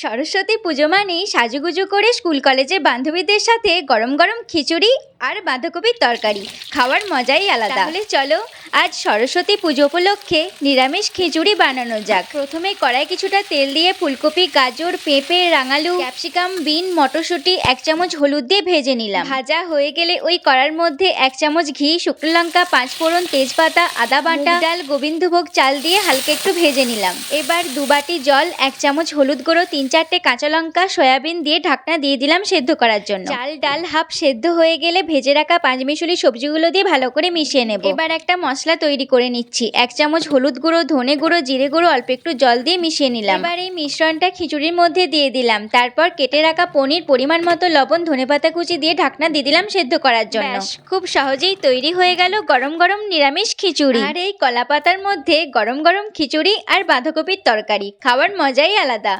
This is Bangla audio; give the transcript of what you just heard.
সরস্বতী পুজো মানেই সাজুগুজু করে স্কুল কলেজের বান্ধবীদের সাথে গরম গরম খিচুড়ি আর বাঁধাকপির তরকারি খাওয়ার মজাই আলাদা। তাহলে চলো আজ সরস্বতী পুজো উপলক্ষে নিরামিষ খিচুড়ি বানানো যাক। প্রথমে কড়াই কিছুটা তেল দিয়ে ফুলকপি, গাজর, পেঁপে, রাঙালু, ক্যাপসিকাম, বিন, মটরশুঁটি 1 চামচ হলুদ দিয়ে ভেজে নিলাম। ভাজা হয়ে গেলে ওই কড়ার মধ্যে 1 চামচ ঘি, শুকনো লঙ্কা, 5 ফোড়ন, তেজপাতা, আদা বাটা, ডাল, গোবিন্দভোগ চাল দিয়ে হালকা একটু ভেজে নিলাম। এবার 2 বাটি জল, 1 চামচ হলুদ গুঁড়ো, 3-4টে কাঁচা লঙ্কা, সয়াবিন দিয়ে ঢাকনা দিয়ে দিলাম সেদ্ধ করার জন্য। চাল ডাল হাফ সেদ্ধ হয়ে গেলে ভেজে রাখা পাঁচমিশালি সবজিগুলো দিয়ে ভালো করে মিশিয়ে নেব। এবার একটা মশলা তৈরি করে নিচ্ছি। 1 চামচ হলুদ গুঁড়ো, ধনে গুঁড়ো, জিরে গুঁড়ো অল্প একটু জল দিয়ে মিশিয়ে নিলাম। এবার এই মিশ্রণটা খিচুড়ির মধ্যে দিয়ে দিলাম। তারপর কেটে রাখা পনির, পরিমাণ মতো লবণ, ধনেপাতা কুচি দিয়ে ঢাকনা দিয়ে দিলাম সেদ্ধ করার জন্য। খুব সহজেই তৈরি হয়ে গেল গরম গরম নিরামিষ খিচুড়ি। আর এই কলা পাতার মধ্যে গরম গরম খিচুড়ি আর বাঁধাকপির তরকারি খাওয়ার মজাই আলাদা।